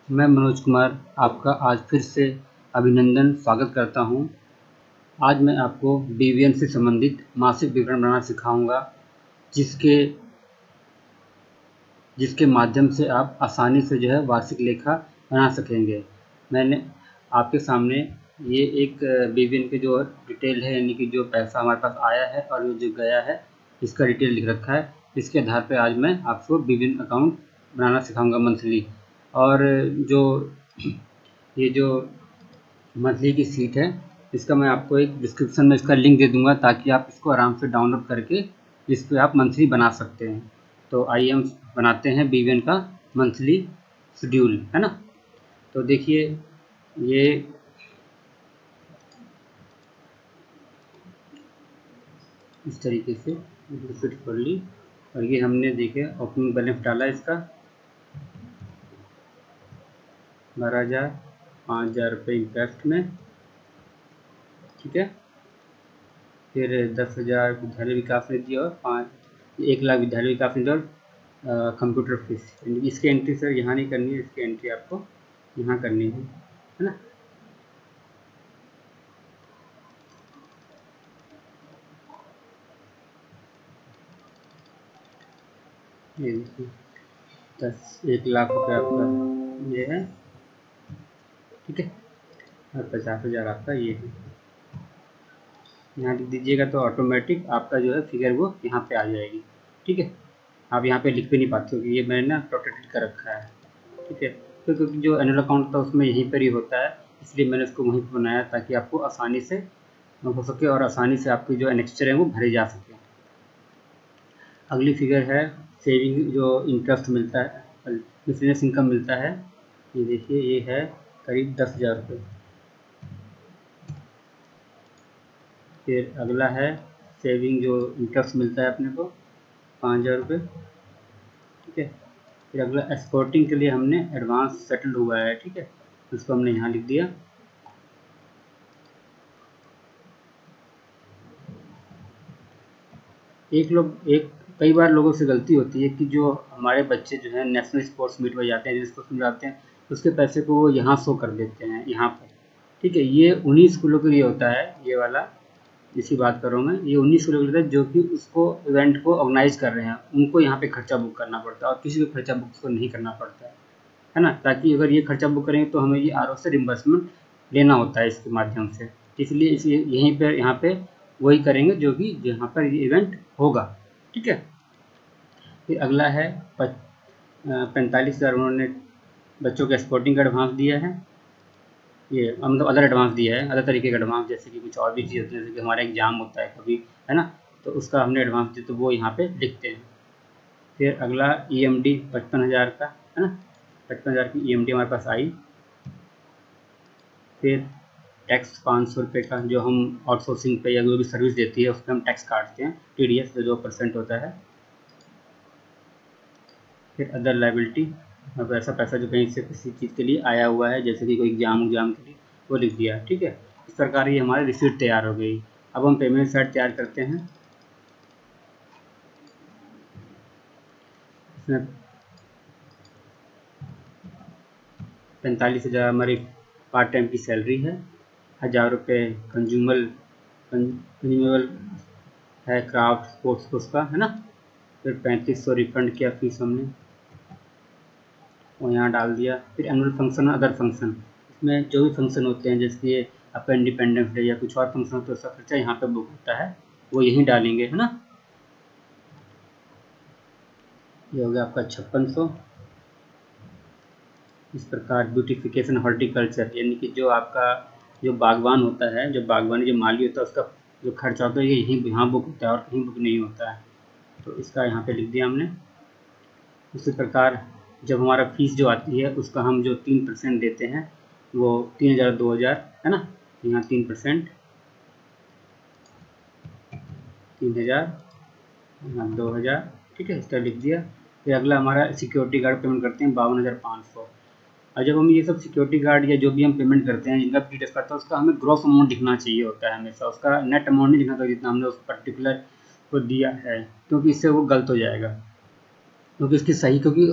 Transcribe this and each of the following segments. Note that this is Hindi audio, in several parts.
मैं मनोज कुमार आपका आज फिर से अभिनंदन स्वागत करता हूं। आज मैं आपको बीवीएन से संबंधित मासिक विवरण बनाना सिखाऊंगा, जिसके जिसके माध्यम से आप आसानी से जो है वार्षिक लेखा बना सकेंगे। मैंने आपके सामने ये एक बीवीएन की जो डिटेल है, यानी कि जो पैसा हमारे पास आया है और जो गया है, इसका डिटेल लिख रखा है। इसके आधार पर आज मैं आपको बीवीएन अकाउंट बनाना सिखाऊंगा मंथली। और जो ये जो मंथली की सीट है, इसका मैं आपको एक डिस्क्रिप्शन में इसका लिंक दे दूंगा, ताकि आप इसको आराम से डाउनलोड करके इस पर आप मंथली बना सकते हैं। तो आइए हम बनाते हैं बीवीएन का मंथली शेड्यूल, है ना। तो देखिए, ये इस तरीके से फिट कर ली, और ये हमने देखे ओपनिंग बैलेंस डाला इसका 12,000, 5,000 रुपये इंटरेस्ट में, ठीक है। फिर 10,000 विद्यालय विकास निधि और 1,00,000 विद्यालय विकास निधि और कंप्यूटर फीस। इसकी एंट्री सर यहाँ नहीं करनी है, इसकी एंट्री आपको यहाँ करनी है ना। ये देखिए 1,00,000 रुपये आपका ये है, ठीक है, और 50,000 आपका ये है। यहाँ लिख दीजिएगा तो ऑटोमेटिक आपका जो है फिगर वो यहाँ पे आ जाएगी, ठीक है। आप यहाँ पे लिख भी नहीं पाते हो कि ये मैंने ना प्रोटेक्टेड कर रखा है, ठीक है। तो क्योंकि जो एनुअल अकाउंट था उसमें यहीं पर ही होता है, इसलिए मैंने उसको वहीं पर बनाया, ताकि आपको आसानी से हो सके और आसानी से आपकी जो एनेक्स्चर है वो भरे जा सके। अगली फिगर है सेविंग, जो इंटरेस्ट मिलता है, मिसलेनियस इनकम मिलता है। ये देखिए, ये है करीब 10,000 रुपये। फिर अगला है सेविंग, जो इंटरेस्ट मिलता है अपने को 5,000 रुपये, ठीक है। फिर अगला एक्सपोर्टिंग के लिए हमने एडवांस सेटल्ड हुआ है, ठीक है, उसको हमने यहाँ लिख दिया। एक कई बार लोगों से गलती होती है कि जो हमारे बच्चे जो हैं नेशनल स्पोर्ट्स मीट में जाते हैं, स्पोर्ट्स में जाते हैं, उसके पैसे को वो यहाँ शो कर देते हैं यहाँ पर, ठीक है। ये उन्हीं स्कूलों के लिए होता है, ये वाला जिसकी बात कर रहा हूँ मैं, ये 19 स्कूलों के लिए जो कि उसको इवेंट को ऑर्गेनाइज कर रहे हैं, उनको यहाँ पे खर्चा बुक करना पड़ता है, और किसी को खर्चा बुक उसको नहीं करना पड़ता है ना। ताकि अगर ये खर्चा बुक करेंगे तो हमें ये आर से रिम्बर्समेंट लेना होता है इसके माध्यम से, इसलिए यहीं पर यहाँ पे वही करेंगे जो कि जहाँ पर ये इवेंट होगा, ठीक है। फिर अगला है 45,000 उन्होंने बच्चों के स्पोर्टिंग का एडवांस दिया है। ये मतलब अदर एडवांस दिया है, अदर तरीके का एडवांस, जैसे कि कुछ और भी चीज़ होती है, जैसे कि हमारा एग्जाम होता है कभी, है ना, तो उसका हमने एडवांस दिया तो वो यहाँ पे लिखते हैं। फिर अगला ईएमडी 55,000 का, है ना, 55,000 की ईएमडी हमारे पास आई। फिर टैक्स 500 रुपये का, जो हम आउटसोर्सिंग पे या जो भी सर्विस देती है उस पर हम टैक्स काटते हैं, टीडीएस जो 2% होता है। फिर अदर लाइबिलिटी, अब ऐसा पैसा जो कहीं से किसी चीज़ के लिए आया हुआ है, जैसे कि कोई एग्जाम के लिए, वो लिख दिया, ठीक है। इस प्रकार ये हमारी रिसीट तैयार हो गई। अब हम पेमेंट साइड तैयार करते हैं। इसमें 45,000 हमारी पार्ट टाइम की सैलरी है, 1,000 रुपये कंज्यूमेबल है, क्राफ्ट स्पोर्ट्स उसका, है ना। फिर 3500 रिफंड किया फीस हमने, वो यहाँ डाल दिया। फिर एनुअल फंक्शन, अदर फंक्शन, इसमें जो भी फंक्शन होते हैं, जैसे कि आपका इंडिपेंडेंस डे या कुछ और फंक्शन होता है, उसका खर्चा यहाँ पे बुक होता है, वो यहीं डालेंगे, है ना। ये हो गया आपका 5600। इस प्रकार ब्यूटिफिकेशन हॉर्टिकल्चर, यानी कि जो आपका जो बागवान होता है, जो बागवानी जो माली होता है, उसका जो खर्चा होता है ये यहीं यहाँ बुक होता है और कहीं बुक नहीं होता है, तो इसका यहाँ पे लिख दिया हमने। उसी प्रकार जब हमारा फीस जो आती है उसका हम जो 3% देते हैं, वो 3,000 2,000, है ना, यहाँ 3%, 3,000, यहाँ 2,000, ठीक है, इसका लिख दिया। फिर अगला हमारा सिक्योरिटी गार्ड पेमेंट करते हैं 52,500। और जब हम ये सब सिक्योरिटी गार्ड या जो भी हम पेमेंट करते हैं, जिनका डिटेल्स करता है, उसका हमें ग्रॉस अमाउंट दिखना चाहिए होता है हमेशा, उसका नेट अमाउंट नहीं दिखना चाहिए जितना हमने उस पर्टिकुलर को दिया है, क्योंकि इससे वो गलत हो जाएगा। क्योंकि उसकी सही, क्योंकि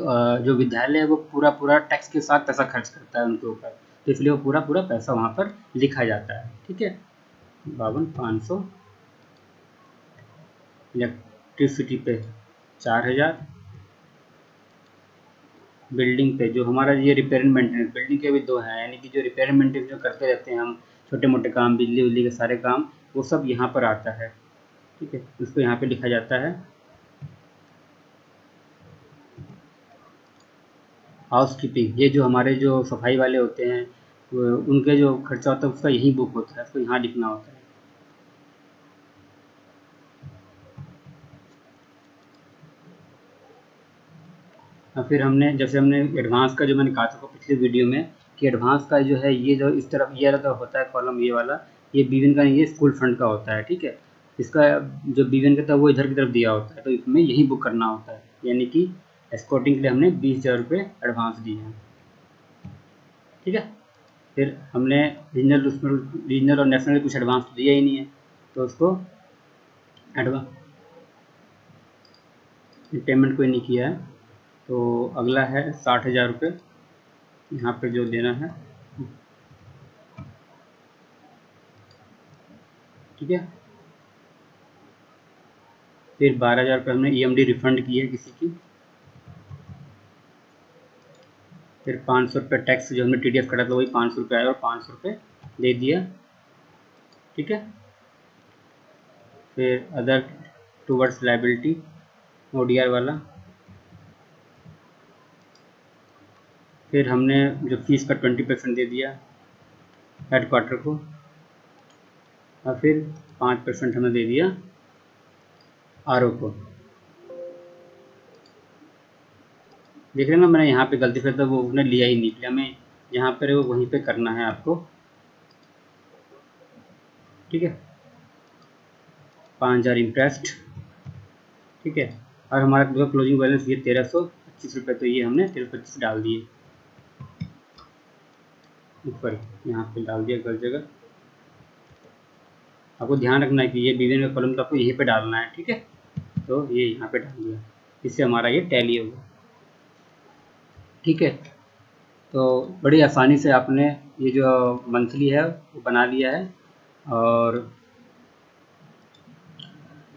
जो विद्यालय है वो पूरा पूरा टैक्स के साथ पैसा खर्च करता है उनके ऊपर, तो इसलिए वो पूरा पूरा पैसा वहाँ पर लिखा जाता है। ठीक है, 52,500, इलेक्ट्रिसिटी पे 4,000, बिल्डिंग पे जो हमारा ये रिपेयर एंड मेंटेनेंस, बिल्डिंग के भी दो हैं, यानी कि जो रिपेयर एंड मेंटेनेंस जो करते रहते हैं हम, छोटे मोटे काम, बिजली उजली के सारे काम, वो सब यहाँ पर आता है। ठीक है, उसको यहाँ पे लिखा जाता है। हाउस कीपिंग, ये जो हमारे जो सफाई वाले होते हैं, उनके जो खर्चा होता है उसका यही बुक होता है, उसको यहाँ लिखना होता है। और फिर हमने, जैसे हमने एडवांस का जो मैंने कहा था पिछले वीडियो में, कि एडवांस का जो है ये जो इस तरफ ये वाला जो होता है कॉलम, ये वाला, ये बीवन का नहीं, ये स्कूल फंड का होता है। ठीक है, इसका जो बीवन का था वो इधर की तरफ दिया होता है, तो इसमें यही बुक करना होता है, यानी कि एस्कॉर्टिंग के लिए हमने 20,000 रुपये एडवांस दिए हैं। ठीक है, फिर हमने रीजनल, उसमें रीजनल और नेशनल कुछ एडवांस तो दिया ही नहीं है, तो उसको एडवांस पेमेंट कोई नहीं किया है। तो अगला है 60,000 रुपये, यहाँ पे जो देना है। ठीक है, फिर 12,000 रुपये हमने ईएमडी रिफंड की है किसी की। फिर 500 रुपये टैक्स जो हमने टीडीएस कटा था वही 500 रुपये आया और 500 रुपये दे दिया। ठीक है, फिर अदर टूवर्ड्स लाइबिलिटी, ओडीआर वाला, फिर हमने जो फीस का 20% दे दिया हेड क्वार्टर को, और फिर 5% हमने दे दिया आर को। देख रहे हैं ना, मैंने यहाँ पे गलती कर, तो वो उसने लिया ही नहीं, लिया हमें यहाँ पर वो वहीं पे करना है आपको। ठीक है, 5,000 इंटरेस्ट। ठीक है, और हमारा पूरा क्लोजिंग बैलेंस ये 1,325 रुपये, तो ये हमने 1,325 डाल दिए ऊपर, यहाँ पे डाल दिया हर जगह। आपको ध्यान रखना है कि ये बीवी में कॉलम तो आपको यहीं पे डालना है। ठीक है, तो ये यहाँ पे डाल दिया, इससे हमारा ये टैली होगा। ठीक है, तो बड़ी आसानी से आपने ये जो मंथली है वो बना लिया है। और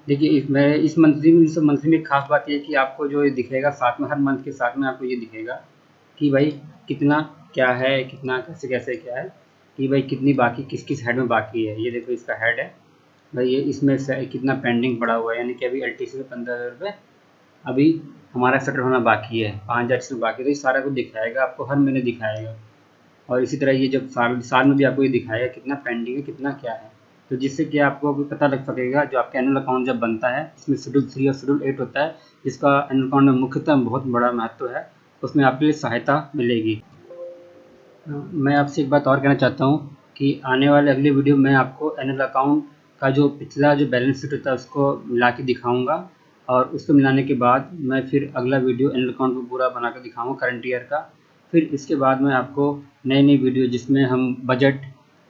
देखिए, इस मंथली में खास बात ये है कि आपको जो ये दिखेगा साथ में, हर मंथ के साथ में आपको ये दिखेगा कि भाई कितना क्या है, कितना कैसे कैसे क्या है, कि भाई कितनी बाकी किस किस हेड में बाकी है। ये देखो इसका हेड है भाई, ये इसमें से कितना पेंडिंग पड़ा हुआ है, यानी कि अभी एलटीसी में 15,000 रुपये अभी हमारा सेटल होना बाकी है, 5,000 इसमें बाकी है, तो ये सारा कुछ दिखाएगा आपको, हर महीने दिखाएगा। और इसी तरह ये जब साल साल में भी आपको ये दिखाएगा कितना पेंडिंग है, कितना क्या है, तो जिससे कि आपको भी पता लग सकेगा। जो आपका एनुअल अकाउंट जब बनता है, इसमें शेड्यूल 3 और शेड्यूल 8 होता है, जिसका एनुअल अकाउंट में मुख्यतः बहुत बड़ा महत्व है, उसमें आपके लिए सहायता मिलेगी। मैं आपसे एक बात और कहना चाहता हूँ कि आने वाले अगले वीडियो में आपको एनुअल अकाउंट का जो पिछला जो बैलेंस शीट होता है उसको मिला के दिखाऊँगा, और उसको मिलाने के बाद मैं फिर अगला वीडियो एनुअल अकाउंट को पूरा बना कर दिखाऊँगा करंट ईयर का। फिर इसके बाद मैं आपको नई नई वीडियो जिसमें हम बजट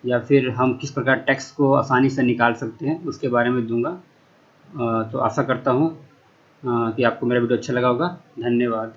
या फिर हम किस प्रकार टैक्स को आसानी से निकाल सकते हैं उसके बारे में दूँगा। तो आशा करता हूँ कि आपको मेरा वीडियो अच्छा लगा होगा। धन्यवाद।